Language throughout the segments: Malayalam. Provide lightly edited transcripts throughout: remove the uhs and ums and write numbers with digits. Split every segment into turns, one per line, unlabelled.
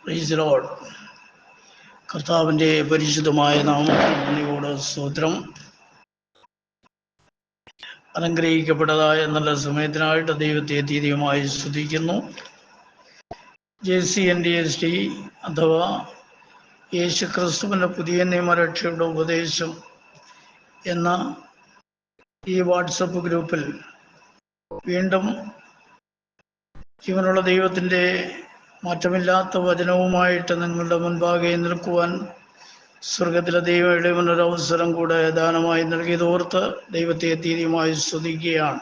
Praise the Lord. കർത്താവിൻ്റെ പരിശുദ്ധമായ നാമത്തിൽ നന്ദിയോട് സ്തോത്രം. അനുഗ്രഹിക്കപ്പെട്ടതായ നല്ല സമയത്തിനായിട്ട് ദൈവത്തെ തീയതിയുമായി സ്തുതിക്കുന്നു. JCNDST അഥവാ യേശു ക്രിസ്തുവിൻ്റെ പുതിയ നിയമരക്ഷയുടെ ഉപദേശം എന്ന ഈ വാട്സപ്പ് ഗ്രൂപ്പിൽ വീണ്ടും ജീവനുള്ള ദൈവത്തിൻ്റെ മാറ്റമില്ലാത്ത വചനവുമായിട്ട് നിങ്ങളുടെ മുൻപാകെ നിൽക്കുവാൻ സ്വർഗത്തിലെ ദൈവം ഇടവനൊരു അവസരം കൂടെ ദാനമായി നൽകിയതോർത്ത് ദൈവത്തെ തീയതിയുമായി സ്തുതിക്കുകയാണ്.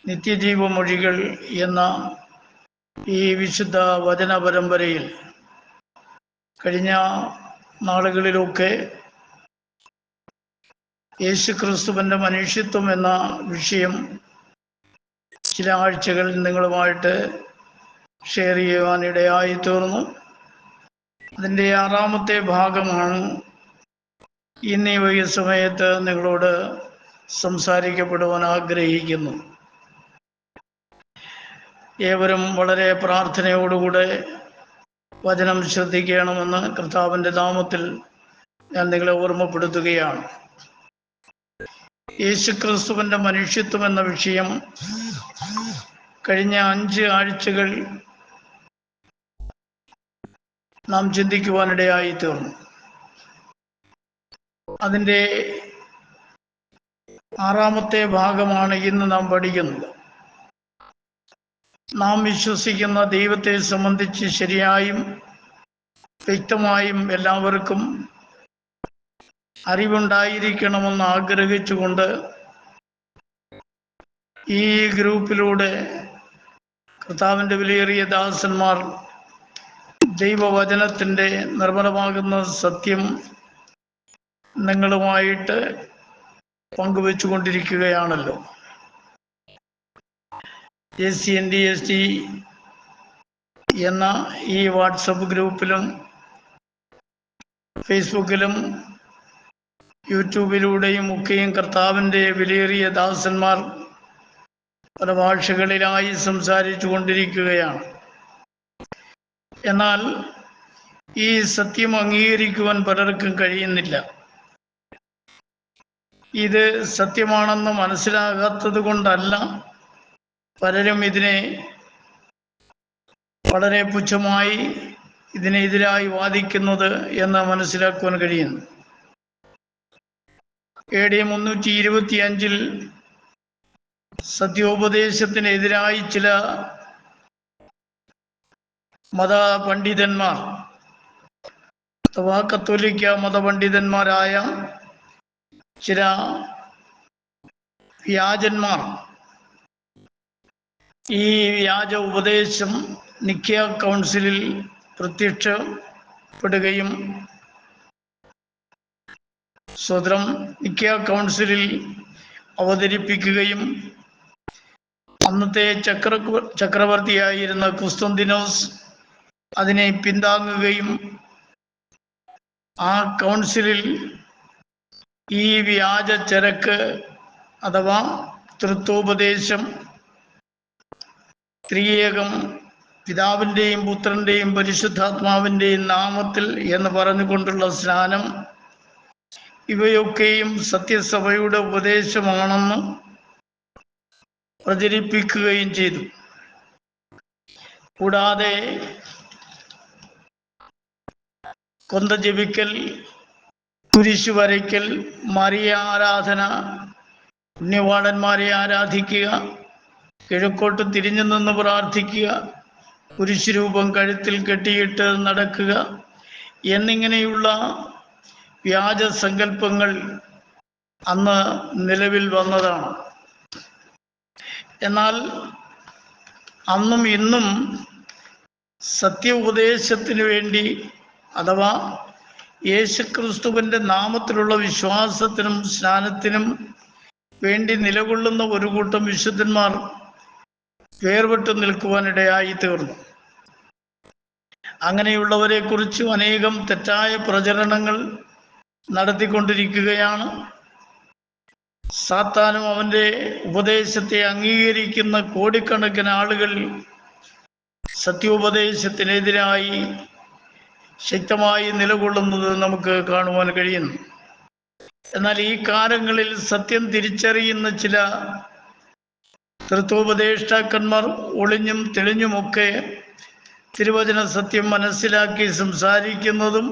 നിത്യജീവ മൊഴികൾ എന്ന ഈ വിശുദ്ധ വചന പരമ്പരയിൽ കഴിഞ്ഞ നാളുകളിലൊക്കെ യേശു ക്രിസ്തുവിൻ്റെ മനുഷ്യത്വം എന്ന വിഷയം ചില ആഴ്ചകൾ നിങ്ങളുമായിട്ട് ഷെയർ ചെയ്യുവാനിടയായി തീർന്നു. അതിൻ്റെ 6ാമത്തെ ഭാഗമാണ് ഇന്ന് ഈ വൈകിയ സമയത്ത് നിങ്ങളോട് സംസാരിക്കപ്പെടുവാൻ ആഗ്രഹിക്കുന്നു. ഏവരും വളരെ പ്രാർത്ഥനയോടുകൂടെ വചനം ശ്രദ്ധിക്കണമെന്ന് കർത്താവിൻ്റെ നാമത്തിൽ ഞാൻ നിങ്ങളെ ഓർമ്മപ്പെടുത്തുകയാണ്. യേശുക്രിസ്തുവിൻ്റെ മനുഷ്യത്വം എന്ന വിഷയം കഴിഞ്ഞ 5 ആഴ്ചകൾ നാം ചിന്തിക്കുവാനിടയായി തീർന്നു. അതിൻ്റെ 6ാമത്തെ ഭാഗമാണ് ഇന്ന് നാം പഠിക്കുന്നത്. നാം വിശ്വസിക്കുന്ന ദൈവത്തെ സംബന്ധിച്ച് ശരിയായും വ്യക്തമായും എല്ലാവർക്കും അറിവുണ്ടായിരിക്കണമെന്ന് ആഗ്രഹിച്ചുകൊണ്ട് ഈ ഗ്രൂപ്പിലൂടെ കർത്താവിൻ്റെ വിലയേറിയ ദാസന്മാർ ദൈവവചനത്തിൻ്റെ നിർമ്മലമാകുന്ന സത്യം നിങ്ങളുമായിട്ട് പങ്കുവെച്ചു കൊണ്ടിരിക്കുകയാണല്ലോ. JCNDST എന്ന ഈ വാട്സപ്പ് ഗ്രൂപ്പിലും ഫേസ്ബുക്കിലും യൂട്യൂബിലൂടെയും ഒക്കെയും കർത്താവിൻ്റെ വിലയേറിയ ദാസന്മാർ പല ഭാഷകളിലായി സംസാരിച്ചു കൊണ്ടിരിക്കുകയാണ്. എന്നാൽ ഈ സത്യം അംഗീകരിക്കുവാൻ പലർക്കും കഴിയുന്നില്ല. ഇത് സത്യമാണെന്ന് മനസ്സിലാകാത്തത് കൊണ്ടല്ല പലരും ഇതിനെ വളരെ പുച്ഛമായി ഇതിനെതിരായി വാദിക്കുന്നത് എന്ന് മനസ്സിലാക്കുവാൻ കഴിയുന്നു. AD 325 സത്യോപദേശത്തിനെതിരായി ചില മതപണ്ഡിതന്മാർ അഥവാ കത്തോലിക്ക മതപണ്ഡിതന്മാരായ ചില വ്യാജന്മാർ ഈ വ്യാജ ഉപദേശം നിക്യ കൗൺസിലിൽ പ്രത്യക്ഷപ്പെടുകയും സ്വതന്ത്രം നിക്യ കൗൺസിലിൽ അവതരിപ്പിക്കുകയും അന്നത്തെ ചക്രവർത്തിയായിരുന്ന കുസ്തന്തിനോസ് അതിനെ പിന്താങ്ങുകയും ആ കൗൺസിലിൽ ഈ വ്യാജ ചരക്ക് അഥവാ തൃത്വോപദേശം ത്രിയേകം പിതാവിൻ്റെയും പുത്രൻ്റെയും പരിശുദ്ധാത്മാവിൻ്റെയും നാമത്തിൽ എന്ന് പറഞ്ഞുകൊണ്ടുള്ള സ്നാനം ഇവയൊക്കെയും സത്യസഭയുടെ ഉപദേശമാണെന്ന് പ്രചരിപ്പിക്കുകയും ചെയ്തു. കൂടാതെ കൊന്ത ജപിക്കൽ, കുരിശു വരയ്ക്കൽ, മറിയ ആരാധന, പുണ്യവാളന്മാരെ ആരാധിക്കുക, കിഴക്കോട്ട് തിരിഞ്ഞു നിന്ന് പ്രാർത്ഥിക്കുക, കുരിശുരൂപം കഴുത്തിൽ കെട്ടിയിട്ട് നടക്കുക എന്നിങ്ങനെയുള്ള വ്യാജ സങ്കല്പങ്ങൾ അന്ന് നിലവിൽ വന്നതാണ്. എന്നാൽ അന്നും ഇന്നും സത്യ ഉപദേശത്തിന് വേണ്ടി അഥവാ യേശുക്രിസ്തുവിൻ്റെ നാമത്തിലുള്ള വിശ്വാസത്തിനും സ്നാനത്തിനും വേണ്ടി നിലകൊള്ളുന്ന ഒരു കൂട്ടം വിശുദ്ധന്മാർ വേർപെട്ടു നിൽക്കുവാനിടയായി തീർന്നു. അങ്ങനെയുള്ളവരെ കുറിച്ച് അനേകം തെറ്റായ പ്രചരണങ്ങൾ നടത്തിക്കൊണ്ടിരിക്കുകയാണ്. സാത്താനും അവൻ്റെ ഉപദേശത്തെ അംഗീകരിക്കുന്ന കോടിക്കണക്കിന് ആളുകൾ സത്യോപദേശത്തിനെതിരായി ശക്തമായി നിലകൊള്ളുന്നത് നമുക്ക് കാണുവാൻ കഴിയുന്നു. എന്നാൽ ഈ കാലങ്ങളിൽ സത്യം തിരിച്ചറിയുന്ന ചില തൃത്വോപദേഷ്ടാക്കന്മാർ ഒളിഞ്ഞും തെളിഞ്ഞുമൊക്കെ തിരുവചന സത്യം മനസ്സിലാക്കി സംസാരിക്കുന്നതും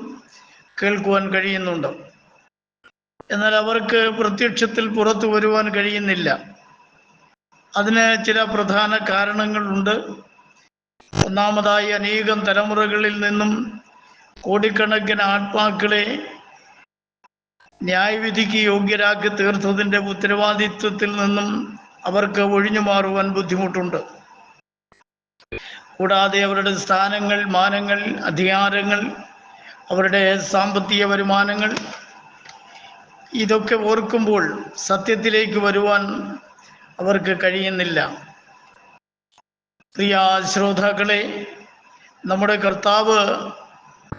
കേൾക്കുവാൻ കഴിയുന്നുണ്ട്. എന്നാൽ അവർക്ക് പ്രത്യക്ഷത്തിൽ പുറത്തു വരുവാൻ കഴിയുന്നില്ല. അതിന് ചില പ്രധാന കാരണങ്ങളുണ്ട്. ഒന്നാമതായി, അനേകം തലമുറകളിൽ നിന്നും കോടിക്കണക്കിന് ആത്മാക്കളെ ന്യായവിധിക്ക് യോഗ്യരാക്കി തീർത്തതിൻ്റെ ഉത്തരവാദിത്വത്തിൽ നിന്നും അവർക്ക് ഒഴിഞ്ഞു മാറുവാൻ ബുദ്ധിമുട്ടുണ്ട്. കൂടാതെ അവരുടെ സ്ഥാനങ്ങൾ, മാനങ്ങൾ, അധികാരങ്ങൾ, അവരുടെ സാമ്പത്തിക വരുമാനങ്ങൾ, ഇതൊക്കെ ഓർക്കുമ്പോൾ സത്യത്തിലേക്ക് വരുവാൻ അവർക്ക് കഴിയുന്നില്ല. പ്രിയ ശ്രോതാക്കളെ, നമ്മുടെ കർത്താവ്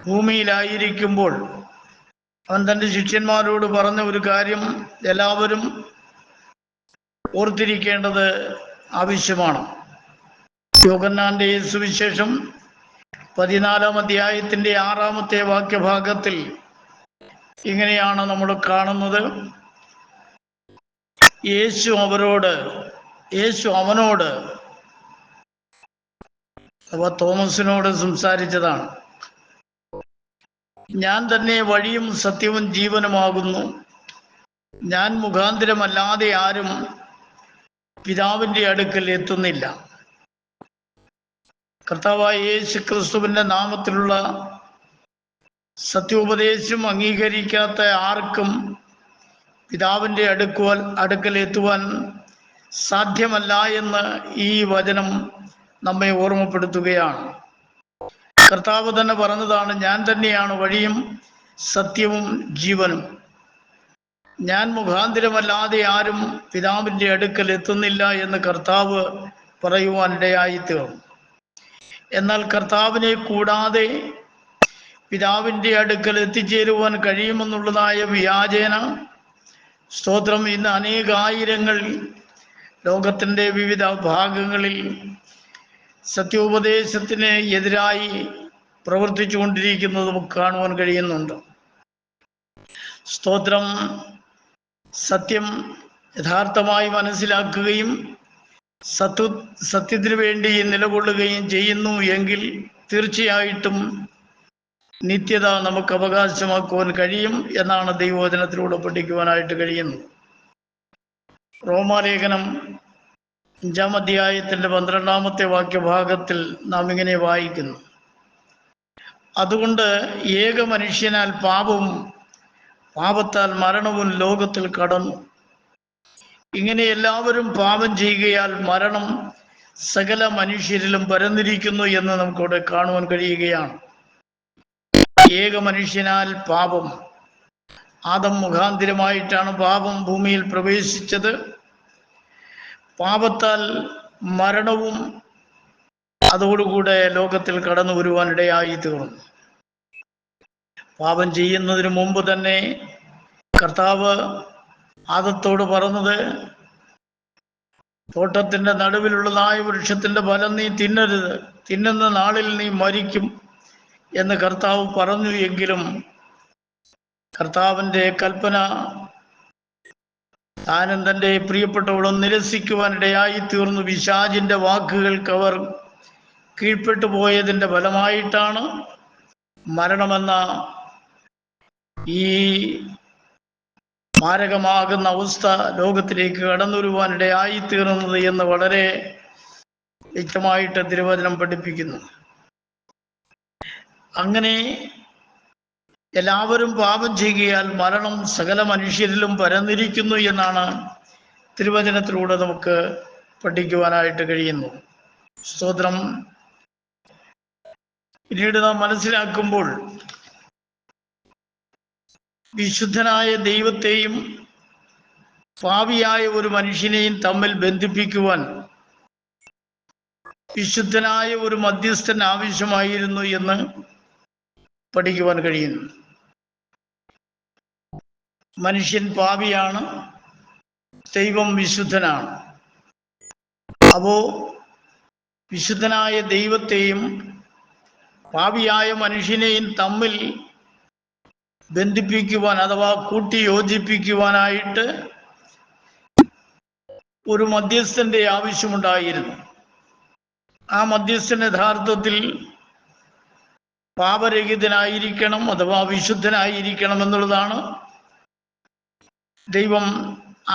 ഭൂമിയിലായിരിക്കുമ്പോൾ അവൻ തൻ്റെ ശിഷ്യന്മാരോട് പറഞ്ഞ ഒരു കാര്യം എല്ലാവരും ഓർത്തിരിക്കേണ്ടത് ആവശ്യമാണ്. യോഹന്നാന്റെ സുവിശേഷം 14-ാം അധ്യായത്തിൻ്റെ 6-ാമത്തെ വാക്യഭാഗത്തിൽ ഇങ്ങനെയാണ് നമ്മൾ കാണുന്നത്. യേശു അവനോട് അഥവാ തോമസിനോട് സംസാരിച്ചതാണ്. ഞാൻ തന്നെ വഴിയും സത്യവും ജീവനുമാകുന്നു. ഞാൻ മുഖാന്തരമല്ലാതെ ആരും പിതാവിൻ്റെ അടുക്കൽ എത്തുന്നില്ല. കർത്താവായ യേശു ക്രിസ്തുവിൻ്റെ നാമത്തിലുള്ള സത്യോപദേശം അംഗീകരിക്കാത്ത ആർക്കും പിതാവിൻ്റെ അടുക്കൽ എത്തുവാൻ സാധ്യമല്ല എന്ന് ഈ വചനം നമ്മെ ഓർമ്മപ്പെടുത്തുകയാണ്. കർത്താവ് തന്നെ പറഞ്ഞതാണ്, ഞാൻ തന്നെയാണ് വഴിയും സത്യവും ജീവനും. ഞാൻ മുഖാന്തരമല്ലാതെ ആരും പിതാവിൻ്റെ അടുക്കൽ എത്തുന്നില്ല എന്ന് കർത്താവ് പറയുവാനിടയായിത്തീർന്നു. എന്നാൽ കർത്താവിനെ കൂടാതെ പിതാവിൻ്റെ അടുക്കൽ എത്തിച്ചേരുവാൻ കഴിയുമെന്നുള്ളതായ വ്യാജേന സ്തോത്രം ഇന്ന് അനേകായിരങ്ങൾ ലോകത്തിൻ്റെ വിവിധ ഭാഗങ്ങളിൽ സത്യോപദേശത്തിന് എതിരായി പ്രവർത്തിച്ചു കൊണ്ടിരിക്കുന്നത് നമുക്ക് കാണുവാൻ കഴിയുന്നുണ്ട്. സ്തോത്രം, സത്യം യഥാർത്ഥമായി മനസ്സിലാക്കുകയും സത്യത്തിനു വേണ്ടി നിലകൊള്ളുകയും ചെയ്യുന്നു എങ്കിൽ തീർച്ചയായിട്ടും നിത്യത നമുക്ക് അവകാശമാക്കുവാൻ കഴിയും എന്നാണ് ദൈവവചനത്തിലൂടെ പഠിക്കുവാനായിട്ട് കഴിയുന്നത്. റോമാലേഖനം 5-ാം അധ്യായത്തിൻ്റെ 12-ാമത്തെ വാക്യഭാഗത്തിൽ നാം ഇങ്ങനെ വായിക്കുന്നു: അതുകൊണ്ട് ഏക മനുഷ്യനാൽ പാപവും പാപത്താൽ മരണവും ലോകത്തിൽ കടന്നു. ഇങ്ങനെ എല്ലാവരും പാപം ചെയ്യുകയാൽ മരണം സകല മനുഷ്യരിലും പരന്നിരിക്കുന്നു എന്ന് നമുക്കിവിടെ കാണുവാൻ കഴിയുകയാണ്. ഏക മനുഷ്യനാൽ പാപം, ആദം മുഖാന്തിരമായിട്ടാണ് പാപം ഭൂമിയിൽ പ്രവേശിച്ചത്. പാപത്താൽ മരണവും അതോടുകൂടെ ലോകത്തിൽ കടന്നു വരുവാനിടയായി തീർന്നു. പാപം ചെയ്യുന്നതിന് മുമ്പ് തന്നെ കർത്താവ് ആദത്തോട് പറഞ്ഞത്, തോട്ടത്തിൻ്റെ നടുവിലുള്ളതായ വൃക്ഷത്തിൻ്റെ ഫലം നീ തിന്നരുത്, തിന്നുന്ന നാളിൽ നീ മരിക്കും എന്ന് കർത്താവ് പറഞ്ഞു. എങ്കിലും കർത്താവിൻ്റെ കൽപ്പന താനും തൻ്റെ പ്രിയപ്പെട്ടവളും നിരസിക്കുവാനിടയായി തീർന്നു. പിശാചിൻ്റെ വാക്കുകൾക്ക് അവർ കീഴ്പ്പെട്ടു പോയതിൻ്റെ ഫലമായിട്ടാണ് മരണമെന്ന ഈ മാരകമാകുന്ന അവസ്ഥ ലോകത്തിലേക്ക് കടന്നു വരുവാനിടയായി തീർന്നത് എന്ന് വളരെ വ്യക്തമായിട്ട് തിരുവചനം പഠിപ്പിക്കുന്നു. അങ്ങനെ എല്ലാവരും പാപം ചെയ്യുകയാൽ മരണം സകല മനുഷ്യരിലും പരന്നിരിക്കുന്നു എന്നാണ് തിരുവചനത്തിലൂടെ നമുക്ക് പഠിക്കുവാനായിട്ട് കഴിയുന്നു. സ്തോത്രം. പിന്നീട് നാം മനസ്സിലാക്കുമ്പോൾ വിശുദ്ധനായ ദൈവത്തെയും പാപിയായ ഒരു മനുഷ്യനെയും തമ്മിൽ ബന്ധിപ്പിക്കുവാൻ വിശുദ്ധനായ ഒരു മധ്യസ്ഥൻ ആവശ്യമായിരുന്നു എന്ന് പഠിക്കുവാൻ കഴിയുന്നു. മനുഷ്യൻ പാപിയാണ്, ദൈവം വിശുദ്ധനാണ്. അപ്പോ വിശുദ്ധനായ ദൈവത്തെയും പാപിയായ മനുഷ്യനെയും തമ്മിൽ ബന്ധിപ്പിക്കുവാൻ അഥവാ കൂട്ടി യോജിപ്പിക്കുവാനായിട്ട് ഒരു മധ്യസ്ഥന്റെ ആവശ്യമുണ്ടായിരുന്നു. ആ മധ്യസ്ഥൻ യഥാർത്ഥത്തിൽ പാപരഹിതനായിരിക്കണം അഥവാ വിശുദ്ധനായിരിക്കണം എന്നുള്ളതാണ് ദൈവം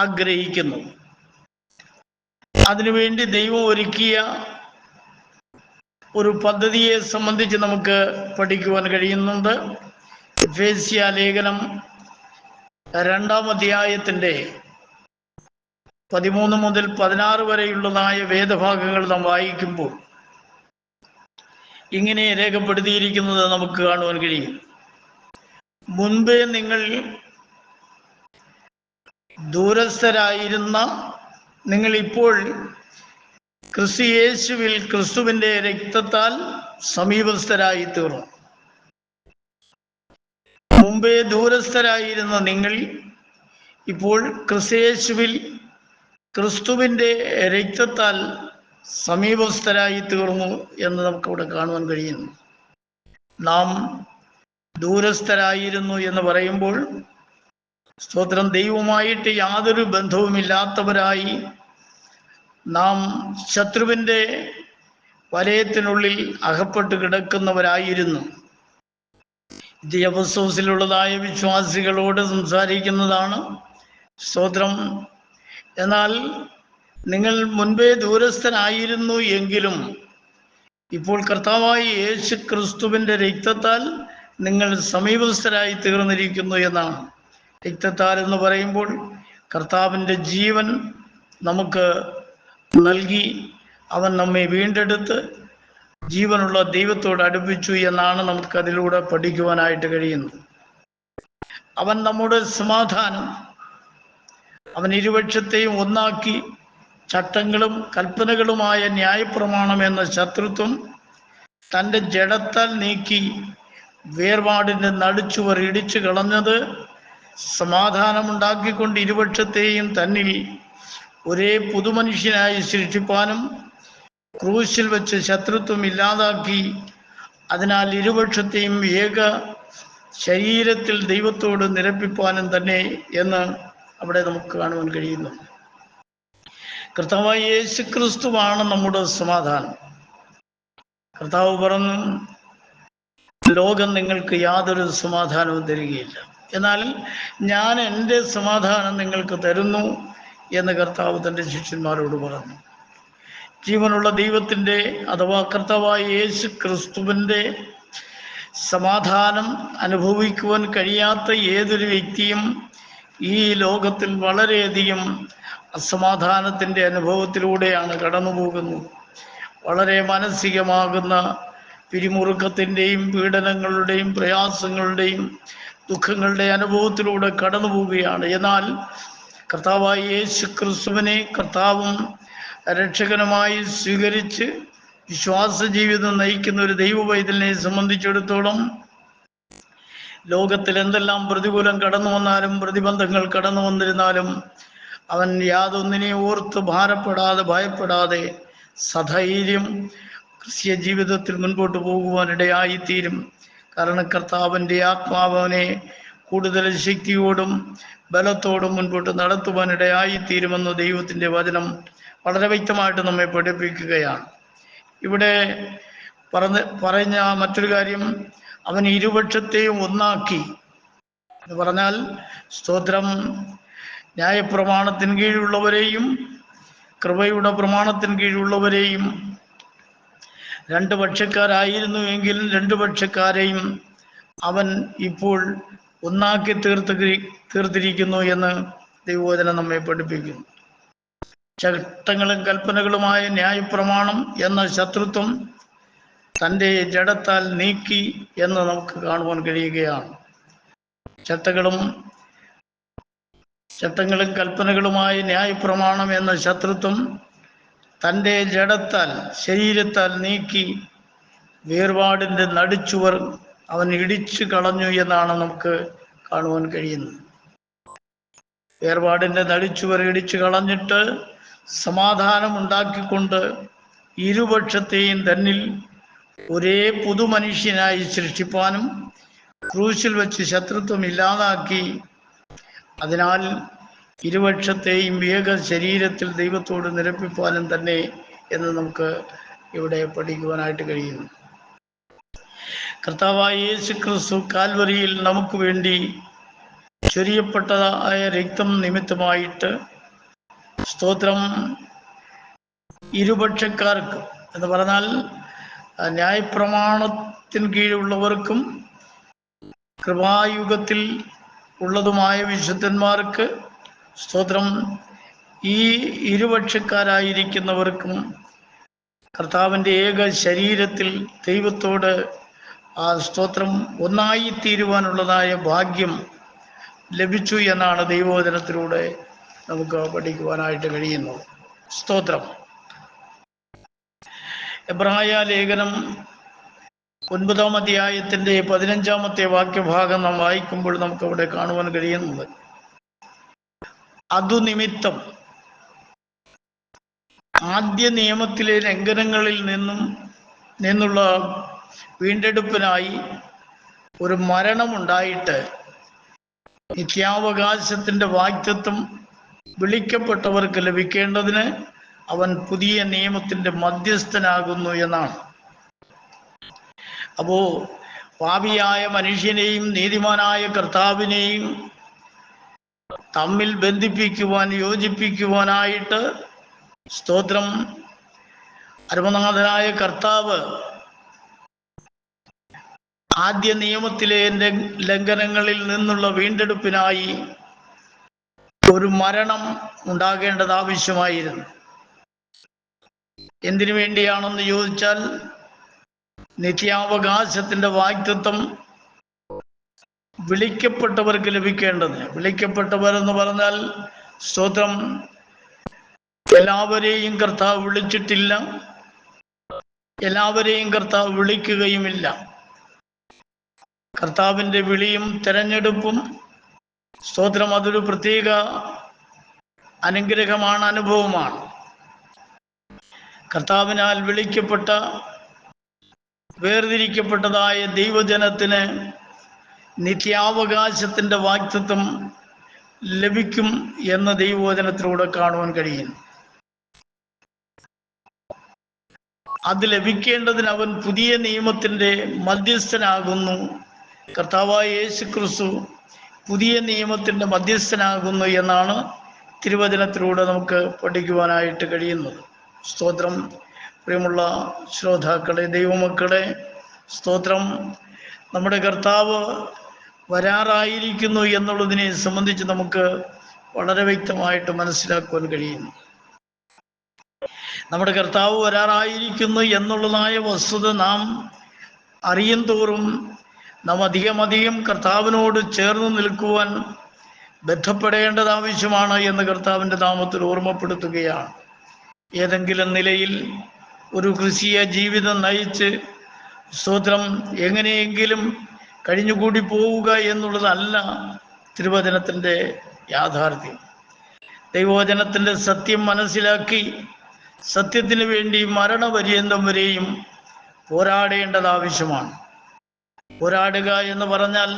ആഗ്രഹിക്കുന്നത്. അതിനുവേണ്ടി ദൈവം ഒരുക്കിയ ഒരു പദ്ധതിയെ സംബന്ധിച്ച് നമുക്ക് പഠിക്കുവാൻ കഴിയുന്നുണ്ട്. എഫേസ്യ ലേഖനം 2-ാം അധ്യായത്തിൻ്റെ 13 മുതൽ 16 വരെയുള്ളതായ വേദഭാഗങ്ങൾ നാം വായിക്കുമ്പോൾ ഇങ്ങനെ രേഖപ്പെടുത്തിയിരിക്കുന്നത് നമുക്ക് കാണുവാൻ കഴിയും. മുൻപേ നിങ്ങൾ ദൂരസ്ഥരായിരുന്ന നിങ്ങൾ ഇപ്പോൾ ക്രിസ്തു യേശുവിൽ ക്രിസ്തുവിൻ്റെ രക്തത്താൽ സമീപസ്ഥരായി തീർന്നു. മുമ്പേ ദൂരസ്ഥരായിരുന്ന നിങ്ങൾ ഇപ്പോൾ ക്രിസ്തു യേശുവിൽ ക്രിസ്തുവിൻ്റെ രക്തത്താൽ സമീപസ്ഥരായി തീർന്നു എന്ന് നമുക്കിവിടെ കാണുവാൻ കഴിയുന്നു. നാം ദൂരസ്ഥരായിരുന്നു എന്ന് പറയുമ്പോൾ സ്തോത്രം, ദൈവവുമായിട്ട് യാതൊരു ബന്ധവുമില്ലാത്തവരായി നാം ശത്രുവിൻ്റെ വലയത്തിനുള്ളിൽ അകപ്പെട്ട് കിടക്കുന്നവരായിരുന്നു. ഇത് എഫെസോസിലുള്ളതായ വിശ്വാസികളോട് സംസാരിക്കുന്നതാണ്. സ്തോത്രം. എന്നാൽ നിങ്ങൾ മുൻപേ ദൂരസ്ഥനായിരുന്നു എങ്കിലും ഇപ്പോൾ കർത്താവായ യേശു ക്രിസ്തുവിൻ്റെ രക്തത്താൽ നിങ്ങൾ സമീപസ്ഥരായി തീർന്നിരിക്കുന്നു എന്നാണ്. രക്തത്താൽ എന്ന് പറയുമ്പോൾ കർത്താവിൻ്റെ ജീവൻ നമുക്ക് നൽകി അവൻ നമ്മെ വീണ്ടെടുത്ത് ജീവനുള്ള ദൈവത്തോട് അടുപ്പിച്ചു എന്നാണ് നമുക്ക് അതിലൂടെ പഠിക്കുവാനായിട്ട് കഴിയുന്നത്. അവൻ നമ്മുടെ സമാധാനം, അവൻ ഇരുപക്ഷത്തെയും ഒന്നാക്കി ചട്ടങ്ങളും കൽപ്പനകളുമായ ന്യായപ്രമാണം എന്ന ശത്രുത്വം തൻ്റെ ജഡത്താൽ നീക്കി വേർപാടിൻ്റെ നടുച്ചുവർ ഇടിച്ചു കളഞ്ഞത് സമാധാനമുണ്ടാക്കിക്കൊണ്ട് ഇരുപക്ഷത്തെയും തന്നിൽ ഒരേ പുതുമനുഷ്യനായി സൃഷ്ടിപ്പാനും ക്രൂശിൽ വെച്ച് ശത്രുത്വം ഇല്ലാതാക്കി അതിനാൽ ഇരുപക്ഷത്തെയും ഏക ശരീരത്തിൽ ദൈവത്തോട് നിരപ്പിപ്പാനും തന്നെ എന്ന് അവിടെ നമുക്ക് കാണുവാൻ കഴിയുന്നു. കർത്താവായ യേശു ക്രിസ്തുവാണ് നമ്മുടെ സമാധാനം. കർത്താവ് പറഞ്ഞു, ലോകം നിങ്ങൾക്ക് യാതൊരു സമാധാനവും തരികയില്ല, എന്നാൽ ഞാൻ എൻ്റെ സമാധാനം നിങ്ങൾക്ക് തരുന്നു എന്ന് കർത്താവ് തൻ്റെ ശിഷ്യന്മാരോട് പറഞ്ഞു. ജീവനുള്ള ദൈവത്തിൻ്റെ അഥവാ കർത്താവായ യേശു ക്രിസ്തുവിൻ്റെ സമാധാനം അനുഭവിക്കുവാൻ കഴിയാത്ത ഏതൊരു വ്യക്തിയും ഈ ലോകത്തിൽ വളരെയധികം അസമാധാനത്തിൻ്റെ അനുഭവത്തിലൂടെയാണ് കടന്നു പോകുന്നത്. വളരെ മാനസികമാകുന്ന പിരിമുറുക്കത്തിൻ്റെയും പീഡനങ്ങളുടെയും പ്രയാസങ്ങളുടെയും ദുഃഖങ്ങളുടെ അനുഭവത്തിലൂടെ കടന്നു പോവുകയാണ്. എന്നാൽ കർത്താവായ യേശു ക്രിസ്തുവിനെ കർത്താവും രക്ഷകനുമായി സ്വീകരിച്ച് വിശ്വാസ ജീവിതം നയിക്കുന്ന ഒരു ദൈവ പൈതലിനെ സംബന്ധിച്ചിടത്തോളം ലോകത്തിൽ എന്തെല്ലാം പ്രതികൂലം കടന്നു വന്നാലും പ്രതിബന്ധങ്ങൾ കടന്നു വന്നിരുന്നാലും അവൻ യാതൊന്നിനെ ഓർത്ത് ഭാരപ്പെടാതെ ഭയപ്പെടാതെ സധൈര്യം ക്രിസ്തീയ ജീവിതത്തിൽ മുൻപോട്ട് പോകുവാനിടയായിത്തീരും. കാരണം കർത്താവിൻ്റെ ആത്മാവനെ കൂടുതൽ ശക്തിയോടും ബലത്തോടും മുൻപോട്ട് നടത്തുവാനിടയായിത്തീരുമെന്ന് ദൈവത്തിൻ്റെ വചനം വളരെ വ്യക്തമായിട്ട് നമ്മെ പഠിപ്പിക്കുകയാണ്. ഇവിടെ പറഞ്ഞ മറ്റൊരു കാര്യം, അവൻ ഇരുപക്ഷത്തെയും ഒന്നാക്കി എന്ന് പറഞ്ഞാൽ സ്തോത്രം, ന്യായപ്രമാണത്തിന് കീഴിലുള്ളവരെയും കൃപയുടെ പ്രമാണത്തിന് കീഴിലുള്ളവരെയും രണ്ട് പക്ഷക്കാരായിരുന്നുവെങ്കിലും രണ്ട് പക്ഷക്കാരെയും അവൻ ഇപ്പോൾ ഒന്നാക്കി തീർത്തിരിക്കുന്നു എന്ന് ദൈവവചനം നമ്മെ പഠിപ്പിക്കുന്നു. ചട്ടങ്ങളും കൽപ്പനകളുമായ ന്യായപ്രമാണം എന്ന ശത്രുത്വം തൻ്റെ ജഡത്താൽ നീക്കി എന്ന് നമുക്ക് കാണുവാൻ കഴിയുകയാണ്. ചട്ടങ്ങളും കൽപ്പനകളുമായ ന്യായപ്രമാണം എന്ന ശത്രുത്വം തൻ്റെ ജഡത്താൽ ശരീരത്താൽ നീക്കി വേർപാടിൻ്റെ നടുച്ചുവർ അവൻ ഇടിച്ചു കളഞ്ഞു എന്നാണ് നമുക്ക് കാണുവാൻ കഴിയുന്നത്. വേർപാടിൻ്റെ നടുച്ചുവർ ഇടിച്ചു കളഞ്ഞിട്ട് സമാധാനം ഉണ്ടാക്കിക്കൊണ്ട് ഇരുപക്ഷത്തെയും തന്നിൽ ഒരേ പുതുമനുഷ്യനായി സൃഷ്ടിപ്പാനും ക്രൂശിൽ വെച്ച് ശത്രുത്വം ഇല്ലാതാക്കി അതിനാൽ ഇരുപക്ഷത്തെയും ഏക ശരീരത്തിൽ ദൈവത്തോട് നിരപ്പിപ്പാനും തന്നെ എന്ന് നമുക്ക് ഇവിടെ പഠിക്കുവാനായിട്ട് കഴിയുന്നു. കർത്താവായ യേശു ക്രിസ്തു കാൽവരിയിൽ നമുക്ക് വേണ്ടി ചൊരിയപ്പെട്ടതായ രക്തം നിമിത്തമായിട്ട് സ്തോത്രം ഇരുപക്ഷക്കാർക്ക് എന്ന് പറഞ്ഞാൽ ന്യായപ്രമാണത്തിന് കീഴിലുള്ളവർക്കും കൃപായുഗത്തിൽ ഉള്ളതുമായ വിശുദ്ധന്മാർക്ക് സ്തോത്രം ഈ ഇരുപക്ഷക്കാരായിരിക്കുന്നവർക്കും കർത്താവിൻ്റെ ഏക ശരീരത്തിൽ ദൈവത്തോട് ആ സ്തോത്രം ഒന്നായി തീരുവാനുള്ളതായ ഭാഗ്യം ലഭിച്ചു എന്നാണ് ദൈവവചനത്തിലൂടെ നമുക്ക് പഠിക്കുവാനായിട്ട് കഴിയുന്നത്. സ്തോത്രം. എബ്രായ ലേഖനം 9-ാം അധ്യായത്തിൻ്റെ 15-ാമത്തെ വാക്യഭാഗം നാം വായിക്കുമ്പോൾ നമുക്ക് അവിടെ കാണുവാൻ കഴിയുന്നത്, അതുനിമിത്തം ആദ്യ നിയമത്തിലെ ലംഘനങ്ങളിൽ നിന്നുള്ള വീണ്ടെടുപ്പിനായി ഒരു മരണമുണ്ടായിട്ട് നിത്യാവകാശത്തിൻ്റെ വാഗ്ദത്തം വിളിക്കപ്പെട്ടവർക്ക് ലഭിക്കേണ്ടതിന് അവൻ പുതിയ നിയമത്തിൻ്റെ മധ്യസ്ഥനാകുന്നു എന്നാണ്. അപ്പോൾ പാപിയായ മനുഷ്യനെയും നീതിമാനായ കർത്താവിനെയും തമ്മിൽ ബന്ധിപ്പിക്കുവാൻ യോജിപ്പിക്കുവാനായിട്ട് സ്തോത്രം അരുമനാഥനായ കർത്താവ് ആദ്യ നിയമത്തിലെ ലംഘനങ്ങളിൽ നിന്നുള്ള വീണ്ടെടുപ്പിനായി ഒരു മരണം ഉണ്ടാകേണ്ടത് ആവശ്യമായിരുന്നു. എന്തിനു വേണ്ടിയാണെന്ന് ചോദിച്ചാൽ നിത്യാവകാശത്തിൻ്റെ വാഗ്ദത്തം വിളിക്കപ്പെട്ടവർക്ക് ലഭിക്കേണ്ടത്. വിളിക്കപ്പെട്ടവർ എന്ന് പറഞ്ഞാൽ സ്തോത്രം എല്ലാവരെയും കർത്താവ് വിളിച്ചിട്ടില്ല, എല്ലാവരെയും കർത്താവ് വിളിക്കുകയുമില്ല. കർത്താവിൻ്റെ വിളിയും തെരഞ്ഞെടുപ്പും സ്തോത്രം അതൊരു പ്രത്യേക അനുഗ്രഹമാണ്, അനുഭവമാണ്. കർത്താവിനാൽ വിളിക്കപ്പെട്ട വേർതിരിക്കപ്പെട്ടതായ ദൈവജനത്തിന് നിത്യാവകാശത്തിൻ്റെ വാഗ്ദത്തം ലഭിക്കും എന്ന് ദൈവവചനത്തിലൂടെ കാണുവാൻ കഴിയുന്നു. അത് ലഭിക്കേണ്ടതിന് അവൻ പുതിയ നിയമത്തിൻ്റെ മധ്യസ്ഥനാകുന്നു. കർത്താവായ യേശു ക്രിസ്തു പുതിയ നിയമത്തിൻ്റെ മധ്യസ്ഥനാകുന്നു എന്നാണ് തിരുവചനത്തിലൂടെ നമുക്ക് പഠിക്കുവാനായിട്ട് കഴിയുന്നത്. സ്തോത്രം. പ്രിയമുള്ള ശ്രോതാക്കളെ, ദൈവമക്കളെ, സ്തോത്രം. നമ്മുടെ കർത്താവ് വരാറായിരിക്കുന്നു എന്നുള്ളതിനെ സംബന്ധിച്ച് നമുക്ക് വളരെ വ്യക്തമായിട്ട് മനസ്സിലാക്കുവാൻ കഴിയുന്നു. നമ്മുടെ കർത്താവ് വരാറായിരിക്കുന്നു എന്നുള്ളതായ വസ്തുത നാം അറിയും തോറും നാം അധികം കർത്താവിനോട് ചേർന്ന് നിൽക്കുവാൻ ബന്ധപ്പെടേണ്ടത് ആവശ്യമാണ് എന്ന് കർത്താവിൻ്റെ നാമത്തിൽ ഓർമ്മപ്പെടുത്തുകയാണ്. ഏതെങ്കിലും നിലയിൽ ഒരു ക്രിസ്തീയ ജീവിതം നയിച്ച് സ്തോത്രം എങ്ങനെയെങ്കിലും കഴിഞ്ഞുകൂടി പോവുക എന്നുള്ളതല്ല തിരുവചനത്തിൻ്റെ യാഥാർത്ഥ്യം. ദൈവവചനത്തിൻ്റെ സത്യം മനസ്സിലാക്കി സത്യത്തിന് വേണ്ടി മരണപര്യന്തം വരെയും പോരാടേണ്ടത് ആവശ്യമാണ്. പോരാടുക എന്ന് പറഞ്ഞാൽ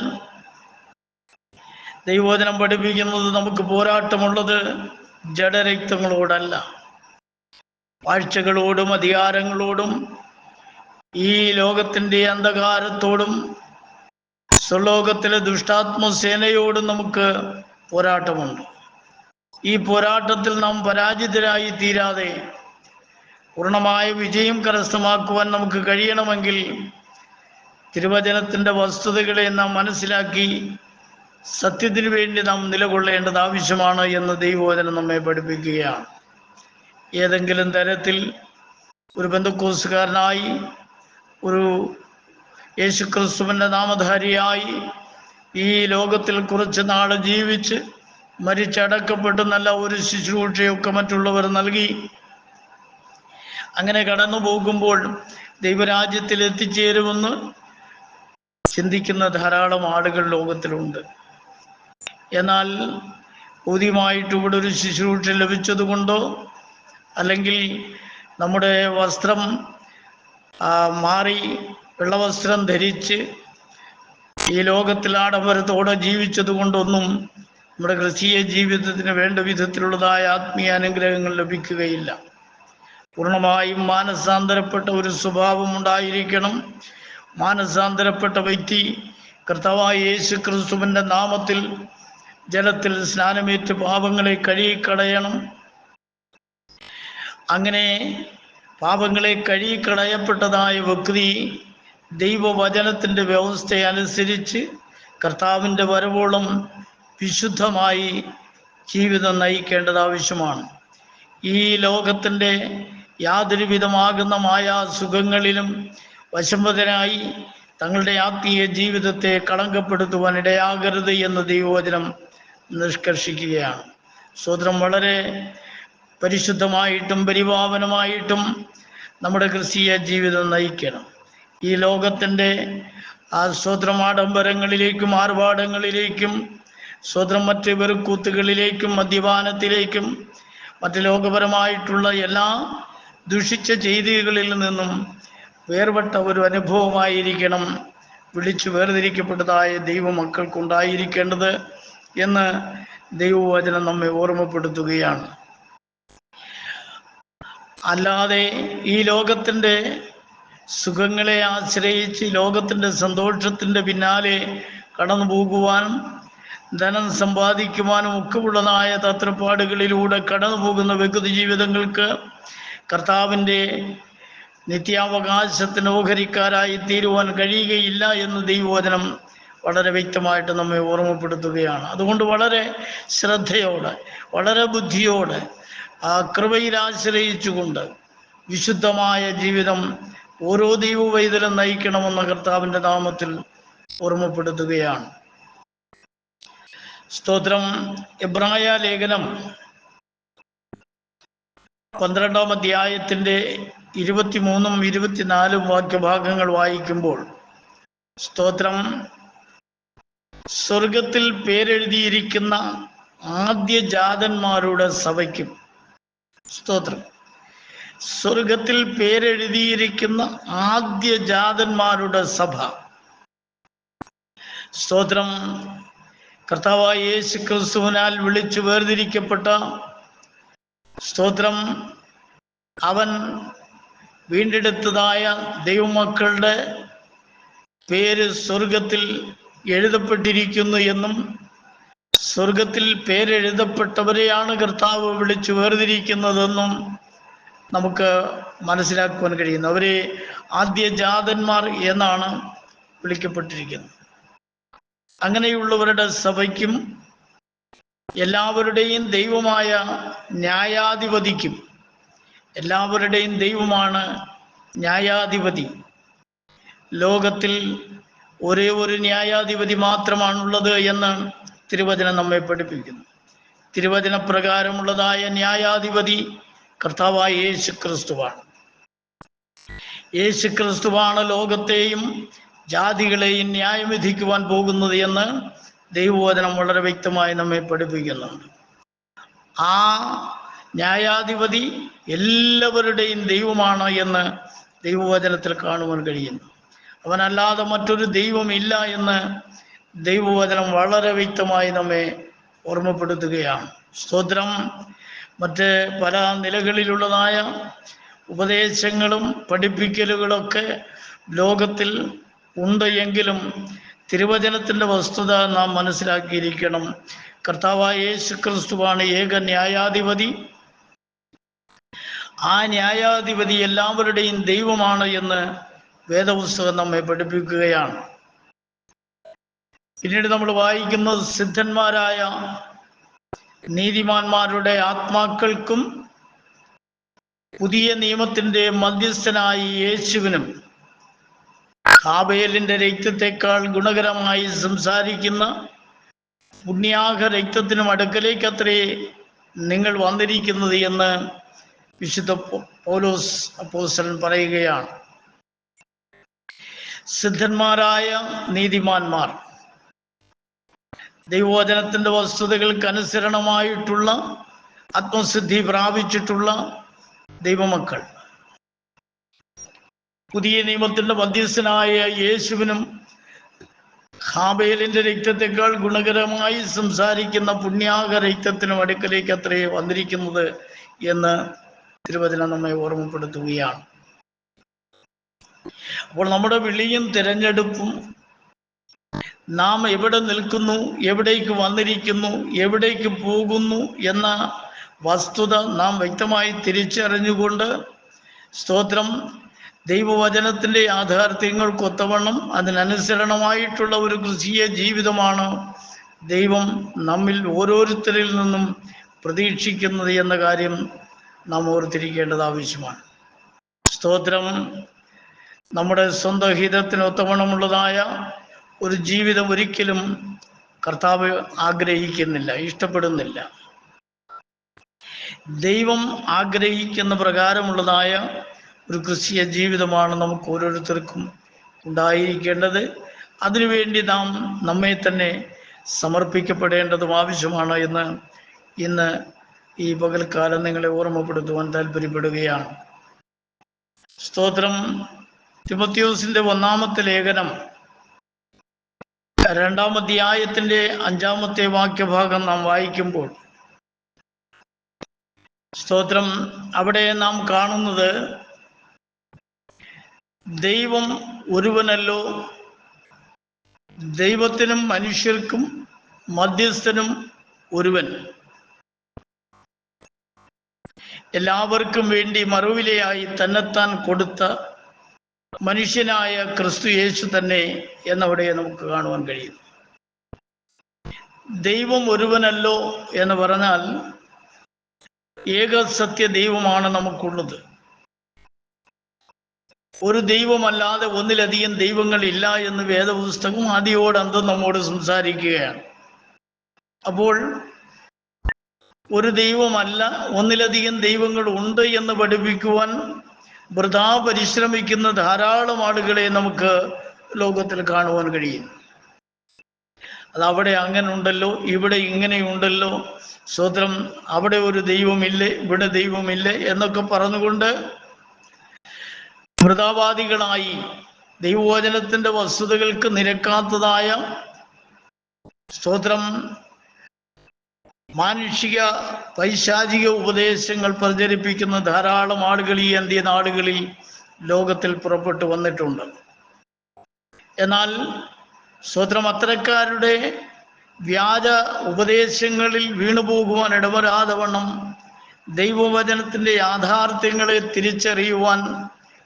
ദൈവവചനം പഠിപ്പിക്കുന്നത് നമുക്ക് പോരാട്ടമുള്ളത് ജഡരക്തങ്ങളോടല്ല, വാഴ്ചകളോടും അധികാരങ്ങളോടും ഈ ലോകത്തിൻ്റെ അന്ധകാരത്തോടും സ്വലോകത്തിലെ ദുഷ്ടാത്മസേനയോടും നമുക്ക് പോരാട്ടമുണ്ട്. ഈ പോരാട്ടത്തിൽ നാം പരാജിതരായി തീരാതെ പൂർണ്ണമായ വിജയം കരസ്ഥമാക്കുവാൻ നമുക്ക് കഴിയണമെങ്കിൽ തിരുവചനത്തിൻ്റെ വസ്തുതകളെ നാം മനസ്സിലാക്കി സത്യത്തിന് വേണ്ടി നാം നിലകൊള്ളേണ്ടത് ആവശ്യമാണ് എന്ന് ദൈവവചനം നമ്മെ പഠിപ്പിക്കുകയാണ്. ഏതെങ്കിലും തരത്തിൽ ഒരു പെന്തക്കോസ്തുകാരനായി, ഒരു യേശുക്രിസ്തുവിൻ്റെ നാമധാരിയായി ഈ ലോകത്തിൽ കുറച്ച് നാൾ ജീവിച്ച് മരിച്ചടക്കപ്പെട്ട് നല്ല ഒരു ശുശ്രൂഷയൊക്കെ മറ്റുള്ളവർ നൽകി അങ്ങനെ കടന്നു പോകുമ്പോൾ ദൈവരാജ്യത്തിൽ എത്തിച്ചേരുമെന്ന് ചിന്തിക്കുന്ന ധാരാളം ആളുകൾ ലോകത്തിലുണ്ട്. എന്നാൽ പുതിയമായിട്ട് ഇവിടെ ഒരു ശുശ്രൂഷ ലഭിച്ചതുകൊണ്ടോ അല്ലെങ്കിൽ നമ്മുടെ വസ്ത്രം മാറി വെള്ളവസ്ത്രം ധരിച്ച് ഈ ലോകത്തിൽ ആഡംബരത്തോടെ ജീവിച്ചത് കൊണ്ടൊന്നും നമ്മുടെ ക്രിസ്തീയ ജീവിതത്തിന് വേണ്ട വിധത്തിലുള്ളതായ ആത്മീയ അനുഗ്രഹങ്ങൾ ലഭിക്കുകയില്ല. പൂർണ്ണമായും മാനസാന്തരപ്പെട്ട ഒരു സ്വഭാവം ഉണ്ടായിരിക്കണം. മാനസാന്തരപ്പെട്ട വ്യക്തി കർത്താവായ യേശു ക്രിസ്തുവിൻ്റെ നാമത്തിൽ ജലത്തിൽ സ്നാനമേറ്റ് പാപങ്ങളെ കഴുകിക്കളയണം. അങ്ങനെ പാപങ്ങളെ കഴുകിക്കളയപ്പെട്ടതായ വ്യക്തി ദൈവവചനത്തിൻ്റെ വ്യവസ്ഥയനുസരിച്ച് കർത്താവിൻ്റെ വരവോളം വിശുദ്ധമായി ജീവിതം നയിക്കേണ്ടത് ആവശ്യമാണ്. ഈ ലോകത്തിൻ്റെ യാതൊരു വിധമാകുന്ന മായാസുഖങ്ങളിലും വശംവദനായി തങ്ങളുടെ ആത്മീയ ജീവിതത്തെ കളങ്കപ്പെടുത്തുവാൻ ഇടയാകരുത് എന്ന് ദൈവവചനം നിഷ്കർഷിക്കുകയാണ്. സ്തോത്രം. വളരെ പരിശുദ്ധമായിട്ടും പരിപാവനമായിട്ടും നമ്മുടെ ക്രിസ്തീയ ജീവിതം നയിക്കണം. ഈ ലോകത്തിൻ്റെ സ്തോത്രം ആഡംബരങ്ങളിലേക്കും ആർഭാടങ്ങളിലേക്കും സ്തോത്രം മറ്റ് വെറുക്കൂത്തുകളിലേക്കും മദ്യപാനത്തിലേക്കും മറ്റ് ലോകപരമായിട്ടുള്ള എല്ലാ ദുഷിച്ച ചെയ്തികളിൽ നിന്നും വേർപെട്ട ഒരു അനുഭവമായിരിക്കണം വിളിച്ചു വേർതിരിക്കപ്പെട്ടതായ ദൈവമക്കൾക്കുണ്ടായിരിക്കേണ്ടത് എന്ന് ദൈവവചനം നമ്മെ ഓർമ്മപ്പെടുത്തുകയാണ്. അല്ലാതെ ഈ ലോകത്തിൻ്റെ സുഖങ്ങളെ ആശ്രയിച്ച് ലോകത്തിൻ്റെ സന്തോഷത്തിൻ്റെ പിന്നാലെ കടന്നു പോകുവാനും ധനം സമ്പാദിക്കുവാനും ഒക്കെ ഉള്ളതായ തത്രപ്പാടുകളിലൂടെ കടന്നു പോകുന്ന വ്യക്തി ജീവിതങ്ങൾക്ക് കർത്താവിൻ്റെ നിത്യാവകാശത്തിന് ഓഹരിക്കാരായി തീരുവാൻ കഴിയുകയില്ല എന്ന് ദൈവവചനം വളരെ വ്യക്തമായിട്ട് നമ്മെ ഓർമ്മപ്പെടുത്തുകയാണ്. അതുകൊണ്ട് വളരെ ശ്രദ്ധയോടെ വളരെ ബുദ്ധിയോടെ കൃപയിൽ ആശ്രയിച്ചുകൊണ്ട് വിശുദ്ധമായ ജീവിതം ഓരോ ദൈവവൈതലും നയിക്കണമെന്ന കർത്താവിൻ്റെ നാമത്തിൽ ഓർമ്മപ്പെടുത്തുകയാണ്. സ്തോത്രം. എബ്രായ ലേഖനം 12-ാം അധ്യായത്തിൻ്റെ 23-ഉം 24-ഉം വാക്യഭാഗങ്ങൾ വായിക്കുമ്പോൾ സ്തോത്രം, സ്വർഗത്തിൽ പേരെഴുതിയിരിക്കുന്ന ആദ്യജാതന്മാരുടെ സഭയ്ക്കും, സ്തോത്രം, സ്വർഗത്തിൽ പേരെഴുതിയിരിക്കുന്ന ആദ്യജാതന്മാരുടെ സഭ, സ്തോത്രം, കർത്താവായ യേശു ക്രിസ്തുവിനാൽ വിളിച്ചു വേർതിരിക്കപ്പെട്ട, സ്തോത്രം, അവൻ വീണ്ടെടുത്തതായ ദൈവമക്കളുടെ പേര് സ്വർഗത്തിൽ എഴുതപ്പെട്ടിരിക്കുന്നു എന്നും സ്വർഗത്തിൽ പേരെഴുതപ്പെട്ടവരെയാണ് കർത്താവ് വിളിച്ചു വേർതിരിക്കുന്നതെന്നും നമുക്ക് മനസ്സിലാക്കുവാൻ കഴിയുന്നു. അവരെ ആദ്യജാതന്മാർ എന്നാണ് വിളിക്കപ്പെട്ടിരിക്കുന്നത്. അങ്ങനെയുള്ളവരുടെ സഭയ്ക്കും എല്ലാവരുടെയും ദൈവമായ ന്യായാധിപതിക്കും, എല്ലാവരുടെയും ദൈവമാണ് ന്യായാധിപതി. ലോകത്തിൽ ഒരേ ഒരു ന്യായാധിപതി മാത്രമാണുള്ളത് എന്ന് തിരുവചനം നമ്മെ പഠിപ്പിക്കുന്നു. തിരുവചന പ്രകാരമുള്ളതായ ന്യായാധിപതി കർത്താവായ യേശു ക്രിസ്തുവാണ്. യേശു ക്രിസ്തുവാണ് ലോകത്തെയും ജാതികളെയും ന്യായം വിധിക്കുവാൻ പോകുന്നത് എന്ന് ദൈവവചനം വളരെ വ്യക്തമായി നമ്മെ പഠിപ്പിക്കുന്നുണ്ട്. ആ ന്യായാധിപതി എല്ലാവരുടെയും ദൈവമാണ് എന്ന് ദൈവവചനത്തിൽ കാണുവാൻ കഴിയുന്നു. അവനല്ലാതെ മറ്റൊരു ദൈവമില്ല എന്ന് ദൈവവചനം വളരെ വ്യക്തമായി നമ്മെ ഓർമ്മപ്പെടുത്തുകയാണ്. സ്തോത്രം. മറ്റ് പല നിലകളിലുള്ളതായ ഉപദേശങ്ങളും പഠിപ്പിക്കലുകളൊക്കെ ലോകത്തിൽ ഉണ്ട് എങ്കിലും തിരുവചനത്തിൻ്റെ വസ്തുത നാം മനസ്സിലാക്കിയിരിക്കണം. കർത്താവായ യേശു ക്രിസ്തുവാണ് ഏക ന്യായാധിപതി. ആ ന്യായാധിപതി എല്ലാവരുടെയും ദൈവമാണ് എന്ന് വേദപുസ്തകം നമ്മെ പഠിപ്പിക്കുകയാണ്. പിന്നീട് നമ്മൾ വായിക്കുന്നത് സിദ്ധന്മാരായ നീതിമാന്മാരുടെ ആത്മാക്കൾക്കും പുതിയ നിയമത്തിൻ്റെ മധ്യസ്ഥനായി യേശുവിനും ഹാബേലിൻ്റെ രക്തത്തെക്കാൾ ഗുണകരമായി സംസാരിക്കുന്ന പുണ്യാഹ രക്തത്തിനും അടുക്കലേക്ക് അത്രേ നിങ്ങൾ വന്നിരിക്കുന്നത് എന്ന് വിശുദ്ധ പൗലോസ് അപ്പോസ്തലൻ പറയുകയാണ്. സിദ്ധന്മാരായ നീതിമാന്മാർ, ദൈവവചനത്തിൻ്റെ വസ്തുതകൾക്ക് അനുസരണമായിട്ടുള്ള ആത്മസിദ്ധി പ്രാപിച്ചിട്ടുള്ള ദൈവമക്കൾ, പുതിയ നിയമത്തിന്റെ മധ്യസ്ഥനായ യേശുവിനും ഹാബേലിന്റെ രക്തത്തെക്കാൾ ഗുണകരമായി സംസാരിക്കുന്ന പുണ്യാക രക്തത്തിനും അടുക്കലേക്ക് അത്രേ വന്നിരിക്കുന്നത് എന്ന് തിരുവചനം നമ്മെ ഓർമ്മപ്പെടുത്തുകയാണ്. അപ്പോൾ നമ്മുടെ വിളിയും തിരഞ്ഞെടുപ്പും, നാം എവിടെ നിൽക്കുന്നു, എവിടേക്ക് വന്നിരിക്കുന്നു, എവിടേക്ക് പോകുന്നു എന്ന വസ്തുത നാം വ്യക്തമായി തിരിച്ചറിഞ്ഞുകൊണ്ട് സ്തോത്രം ദൈവവചനത്തിൻ്റെ യാഥാർത്ഥ്യങ്ങൾക്കൊത്തവണ്ണം അതിനനുസരണമായിട്ടുള്ള ഒരു ക്രിസ്തീയ ജീവിതമാണ് ദൈവം നമ്മിൽ ഓരോരുത്തരിൽ നിന്നും പ്രതീക്ഷിക്കുന്നത് എന്ന കാര്യം നാം ഓർത്തിരിക്കേണ്ടത് ആവശ്യമാണ്. സ്തോത്രം നമ്മുടെ സ്വന്തം ഹിതത്തിനൊത്തവണ്ണമുള്ളതായ ഒരു ജീവിതം ഒരിക്കലും കർത്താവ് ആഗ്രഹിക്കുന്നില്ല, ഇഷ്ടപ്പെടുന്നില്ല. ദൈവം ആഗ്രഹിക്കുന്ന പ്രകാരമുള്ളതായ ഒരു ക്രിസ്തീയ ജീവിതമാണ് നമുക്ക് ഓരോരുത്തർക്കും ഉണ്ടായിരിക്കേണ്ടത്. അതിനുവേണ്ടി നാം നമ്മെ തന്നെ സമർപ്പിക്കപ്പെടേണ്ടതും ആവശ്യമാണ് എന്ന് ഇന്ന് ഈ പകൽക്കാലം നിങ്ങളെ ഓർമ്മപ്പെടുത്തുവാൻ താല്പര്യപ്പെടുകയാണ്. സ്തോത്രം തിമോഥെയോസിന്റെ 1-ാമത്തെ ലേഖനം 2-ാം അധ്യായത്തിന്റെ 5-ാമത്തെ വാക്യഭാഗം നാം വായിക്കുമ്പോൾ സ്തോത്രം അവിടെ നാം കാണുന്നത്, ദൈവം ഒരുവനല്ലോ, ദൈവത്തിനും മനുഷ്യർക്കും മധ്യസ്ഥനും ഒരുവൻ, എല്ലാവർക്കും വേണ്ടി മറുവിലയായി തന്നെത്താൻ കൊടുത്ത മനുഷ്യനായ ക്രിസ്തു യേശു തന്നെ എന്നവിടെ നമുക്ക് കാണുവാൻ കഴിയും. ദൈവം ഒരുവനല്ലോ എന്ന് പറഞ്ഞാൽ ഏക സത്യ ദൈവമാണ് നമുക്കുള്ളത്. ഒരു ദൈവമല്ലാതെ ഒന്നിലധികം ദൈവങ്ങളില്ല എന്ന് വേദപുസ്തകം ആദിയോടന്തം നമ്മോട് സംസാരിക്കുകയാണ്. അപ്പോൾ ഒരു ദൈവമല്ല, ഒന്നിലധികം ദൈവങ്ങൾ ഉണ്ട് എന്ന് പഠിപ്പിക്കുവാൻ വൃഥാ പരിശ്രമിക്കുന്ന ധാരാളം ആളുകളെ നമുക്ക് ലോകത്തിൽ കാണുവാൻ കഴിയും. അതവിടെ അങ്ങനെ ഉണ്ടല്ലോ, ഇവിടെ ഇങ്ങനെയുണ്ടല്ലോ, സ്തോത്രം അവിടെ ഒരു ദൈവമില്ലേ, ഇവിടെ ദൈവമില്ലേ എന്നൊക്കെ പറഞ്ഞുകൊണ്ട് വൃഥാവാദികളായി ദൈവവചനത്തിന്റെ വസ്തുതകൾക്ക് നിരക്കാത്തതായ സ്തോത്രം മാനുഷിക പൈശാചിക ഉപദേശങ്ങൾ പ്രചരിപ്പിക്കുന്ന ധാരാളം ആളുകൾ ഈ അന്ത്യനാളുകളിൽ ലോകത്തിൽ പുറപ്പെട്ടു വന്നിട്ടുണ്ട്. എന്നാൽ സ്തോത്രം അത്തരക്കാരുടെ വ്യാജ ഉപദേശങ്ങളിൽ വീണുപോകുവാൻ ഇടവരാതെ വണ്ണം ദൈവവചനത്തിൻ്റെ യാഥാർത്ഥ്യങ്ങളെ തിരിച്ചറിയുവാൻ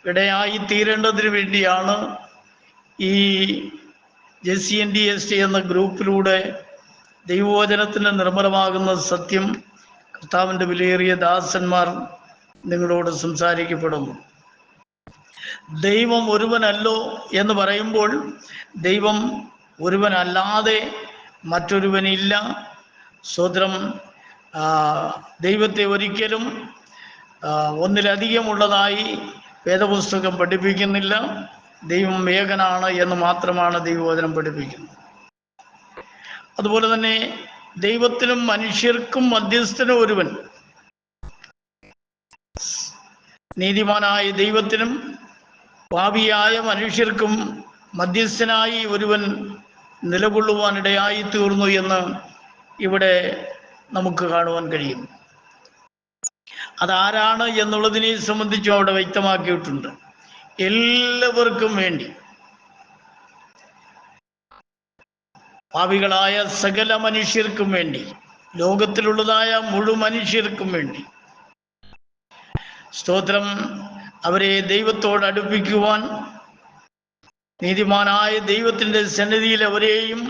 ഇടയായി തീരേണ്ടതിന് വേണ്ടിയാണ് ഈ JCNDST എന്ന ഗ്രൂപ്പിലൂടെ ദൈവവചനത്തിന് നിർമ്മലമാകുന്ന സത്യം കർത്താവിൻ്റെ വിലയേറിയ ദാസന്മാർ നിങ്ങളോട് സംസാരിക്കപ്പെടുന്നു. ദൈവം ഒരുവനല്ലോ എന്ന് പറയുമ്പോൾ ദൈവം ഒരുവനല്ലാതെ മറ്റൊരുവനില്ല. സ്തോത്രം ദൈവത്തെ ഒരിക്കലും ഒന്നിലധികമുള്ളതായി വേദപുസ്തകം പഠിപ്പിക്കുന്നില്ല. ദൈവം ഏകനാണ് എന്ന് മാത്രമാണ് ദൈവവചനം പഠിപ്പിക്കുന്നത്. അതുപോലെ തന്നെ ദൈവത്തിനും മനുഷ്യർക്കും മധ്യസ്ഥനും ഒരുവൻ, നീതിമാനായ ദൈവത്തിനും പാപിയായ മനുഷ്യർക്കും മധ്യസ്ഥനായി ഒരുവൻ നിലകൊള്ളുവാനിടയായി തീർന്നു എന്ന് ഇവിടെ നമുക്ക് കാണുവാൻ കഴിയും. അതാരാണ് എന്നുള്ളതിനെ സംബന്ധിച്ചും അവിടെ വ്യക്തമാക്കിയിട്ടുണ്ട്. എല്ലാവർക്കും വേണ്ടി, പാപികളായ സകല മനുഷ്യർക്കും വേണ്ടി, ലോകത്തിലുള്ളതായ മുഴുവൻ മനുഷ്യർക്കും വേണ്ടി സ്തോത്രം അവരെ ദൈവത്തോട് അടുപ്പിക്കുവാൻ, നീതിമാനായ ദൈവത്തിൻ്റെ സന്നിധിയിൽ അവരെയും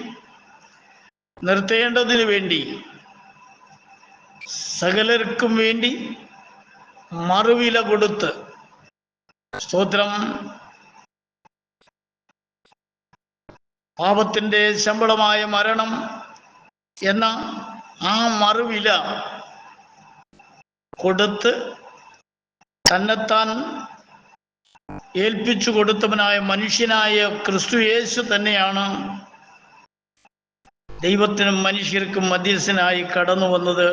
നിർത്തേണ്ടതിന് വേണ്ടി സകലർക്കും വേണ്ടി മറുവില കൊടുത്ത് സ്തോത്രം പാപത്തിൻ്റെ ശമ്പളമായ മരണം എന്ന ആ മറുവില കൊടുത്ത് തന്നെത്താൻ ഏൽപ്പിച്ചു കൊടുത്തവനായ മനുഷ്യനായ ക്രിസ്തു യേശു തന്നെയാണ് ദൈവത്തിനും മനുഷ്യർക്കും മധ്യസ്ഥനായി കടന്നു വന്നത്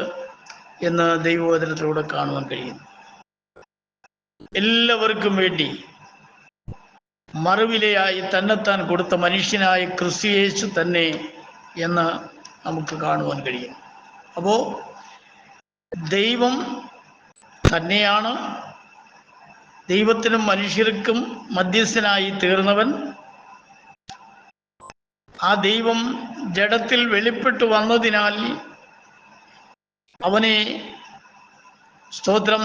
എന്ന് ദൈവവചനത്തിലൂടെ കാണുവാൻ കഴിയുന്നു. എല്ലാവർക്കും വേണ്ടി മറുവിലയായി തന്നെത്താൻ കൊടുത്ത മനുഷ്യനായ ക്രിസ്തുയേശു തന്നെ എന്ന് നമുക്ക് കാണുവാൻ കഴിയും. അപ്പോൾ ദൈവം തന്നെയാണ് ദൈവത്തിനും മനുഷ്യർക്കും മധ്യസ്ഥനായി തീർന്നവൻ. ആ ദൈവം ജഡത്തിൽ വെളിപ്പെട്ടു വന്നതിനാൽ അവനെ സ്തോത്രം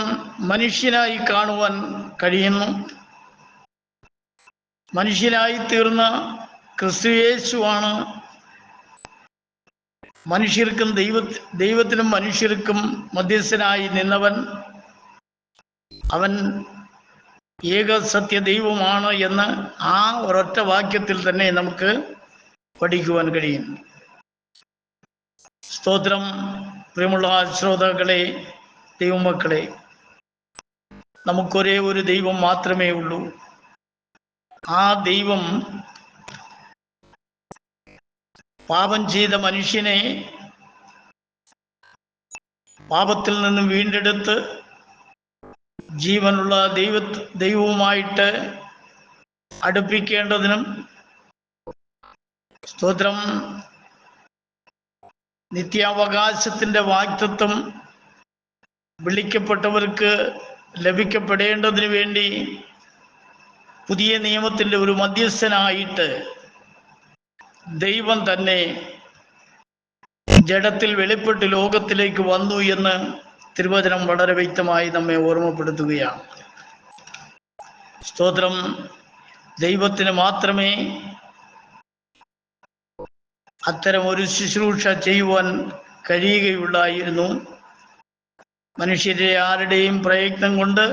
മനുഷ്യനായി കാണുവാൻ കഴിയുന്നു. മനുഷ്യനായി തീർന്ന ക്രിസ്തുയേശുവാണ് മനുഷ്യർക്കും ദൈവത്തിനും മനുഷ്യർക്കും മധ്യസ്ഥനായി നിന്നവൻ. അവൻ ഏക സത്യ ദൈവമാണ് എന്ന് ആ ഒരൊറ്റ വാക്യത്തിൽ തന്നെ നമുക്ക് പഠിക്കുവാൻ കഴിയും. സ്തോത്രം. പ്രിയമുള്ള ശ്രോതാക്കളെ, ദൈവമക്കളെ, നമുക്കൊരേ ഒരു ദൈവം മാത്രമേ ഉള്ളൂ. ആ ദൈവം പാപം ചെയ്ത മനുഷ്യനെ പാപത്തിൽ നിന്നും വീണ്ടെടുത്ത് ജീവനുള്ള ദൈവവുമായിട്ട് അടുപ്പിക്കേണ്ടതിനും സ്തോത്രം നിത്യാവകാശത്തിൻ്റെ വാഗ്ദത്തം വിളിക്കപ്പെട്ടവർക്ക് ലഭിക്കപ്പെടേണ്ടതിന് വേണ്ടി പുതിയ നിയമത്തിൻ്റെ ഒരു മധ്യസ്ഥനായിട്ട് ദൈവം തന്നെ ജഡത്തിൽ വെളിപ്പെട്ട് ലോകത്തിലേക്ക് വന്നു എന്ന് തിരുവചനം വളരെ വ്യക്തമായി നമ്മെ ഓർമ്മപ്പെടുത്തുകയാണ്. സ്തോത്രം. ദൈവത്തിന് മാത്രമേ അത്തരം ഒരു ശുശ്രൂഷ ചെയ്യുവാൻ കഴിയുകയുള്ളായിരുന്നു. മനുഷ്യരെ ആരുടെയും പ്രയത്നം കൊണ്ട്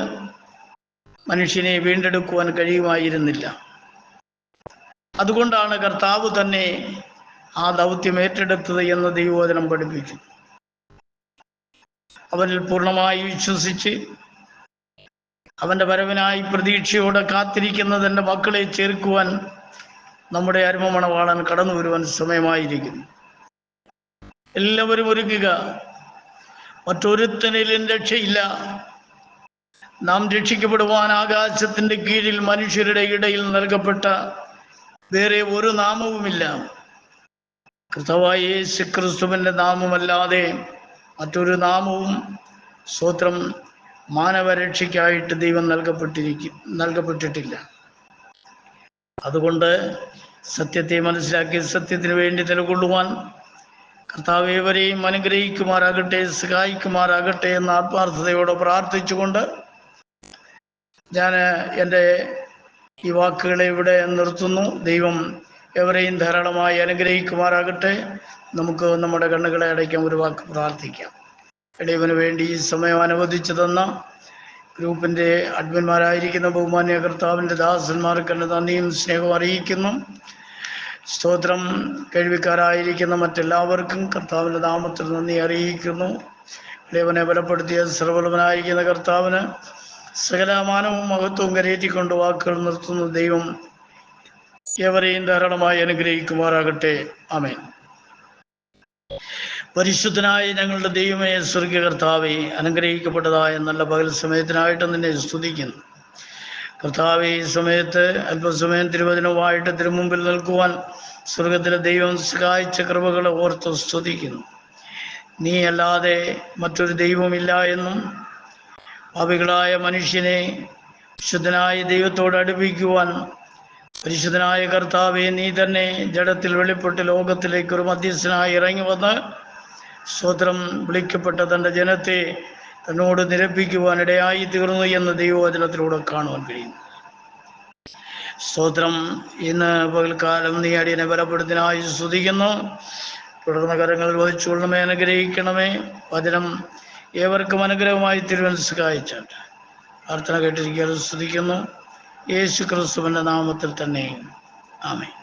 മനുഷ്യനെ വീണ്ടെടുക്കുവാൻ കഴിയുമായിരുന്നില്ല. അതുകൊണ്ടാണ് കർത്താവ് തന്നെ ആ ദൗത്യം ഏറ്റെടുത്തത് എന്ന് ദൈവവചനം പഠിപ്പിച്ചു. അവനിൽ പൂർണ്ണമായി വിശ്വസിച്ച് അവൻ്റെ വരവിനായി പ്രതീക്ഷയോടെ കാത്തിരിക്കുന്ന തൻ്റെ മക്കളെ ചേർക്കുവാൻ നമ്മുടെ അരുമമണവാളൻ കടന്നു വരുവാൻ സമയമായിരിക്കുന്നു. എല്ലാവരും ഒരുങ്ങുക. മറ്റൊരുത്തനിലും രക്ഷയില്ല. നാം രക്ഷിക്കപ്പെടുവാൻ ആകാശത്തിൻ്റെ കീഴിൽ മനുഷ്യരുടെ ഇടയിൽ നൽകപ്പെട്ട വേറെ ഒരു നാമവുമില്ല. കർത്താവായ യേശു ക്രിസ്തുവിൻ്റെ നാമമല്ലാതെ മറ്റൊരു നാമവും സ്തോത്രം മാനവരക്ഷയ്ക്കായിട്ട് ദൈവം നൽകപ്പെട്ടിട്ടില്ല. അതുകൊണ്ട് സത്യത്തെ മനസ്സിലാക്കി സത്യത്തിന് വേണ്ടി നിലകൊള്ളുവാൻ കർത്താവ് ഏവരെയും അനുഗ്രഹിക്കുമാറാകട്ടെ, സഹായിക്കുമാറാകട്ടെ എന്ന ആത്മാർത്ഥതയോടെ പ്രാർത്ഥിച്ചുകൊണ്ട് ഞാൻ എൻ്റെ ഈ വാക്കുകളെ ഇവിടെ നിർത്തുന്നു. ദൈവം എവരെയും ധാരാളമായി അനുഗ്രഹിക്കുമാറാകട്ടെ. നമുക്ക് നമ്മുടെ കണ്ണുകളെ അടയ്ക്കാൻ ഒരു വാക്ക് പ്രാർത്ഥിക്കാം. ഇടയവന് വേണ്ടി ഈ സമയം അനുവദിച്ചു തന്ന ഗ്രൂപ്പിൻ്റെ അഡ്മിന്മാരായിരിക്കുന്ന ബഹുമാന്യ കർത്താവിൻ്റെ ദാസന്മാർക്ക് എൻ്റെ നന്ദിയും സ്നേഹവും അറിയിക്കുന്നു. സ്തോത്രം. കേൾവിക്കാരായിരിക്കുന്ന മറ്റെല്ലാവർക്കും കർത്താവിൻ്റെ നാമത്തിൽ നന്ദി അറിയിക്കുന്നു. ഇടയവനെ ബലപ്പെടുത്തിയ സർവ്വബലനായിരിക്കുന്ന കർത്താവിന് സകലമാനവും മഹത്വവും കരയേറ്റിക്കൊണ്ട് വാക്കുകൾ നിർത്തുന്നു. ദൈവം എവരെയും ധാരാളമായി അനുഗ്രഹിക്കുമാറാകട്ടെ. ആമേൻ. പരിശുദ്ധനായ ഞങ്ങളുടെ ദൈവമേ, സ്വർഗീയ കർത്താവേ, അനുഗ്രഹിക്കപ്പെട്ടതായ നല്ല പകൽ സമയത്തിനായിട്ട് നിന്നെ സ്തുതിക്കുന്നു. കർത്താവേ, ഈ സമയത്ത് അല്പസമയം തിരുവചനവുമായിട്ട് തിരുമുമ്പിൽ നിൽക്കുവാൻ സ്വർഗത്തിലെ ദൈവം സഹായിച്ച കൃപകളെ ഓർത്ത് സ്തുതിക്കുന്നു. നീ അല്ലാതെ മറ്റൊരു ദൈവമില്ല എന്നും പാപികളായ മനുഷ്യനെ വിശുദ്ധനായ ദൈവത്തോട് അടുപ്പിക്കുവാൻ പരിശുദ്ധനായ കർത്താവെ, നീ തന്നെ ജഡത്തിൽ വെളിപ്പെട്ട് ലോകത്തിലേക്ക് ഒരു മധ്യസ്ഥനായി ഇറങ്ങി വന്ന് സ്തോത്രം വിളിക്കപ്പെട്ട തൻ്റെ ജനത്തെ തന്നോട് നിരപ്പിക്കുവാൻ ഇടയായി തീർന്നു എന്ന് ദൈവവചനത്തിലൂടെ കാണുവാൻ കഴിയുന്നു. സ്തോത്രം. ഇന്ന് പകൽക്കാലം നീ അടിയനെ ബലപ്പെടുത്തിനായി സ്തുതിക്കുന്നു. തുടർന്ന് കരങ്ങളിൽ വഹിച്ചുകൊള്ളണമേ, അനുഗ്രഹിക്കണമേ. വചനം ഏവർക്കും അനുഗ്രഹമായി തിരുവൻ സഹായിച്ചാട്ട് പ്രാർത്ഥന കേട്ടിരിക്കാൻ സ്തുതിക്കുന്നു. യേശു ക്രിസ്തുവിൻ്റെ നാമത്തിൽ തന്നെ. ആമേൻ.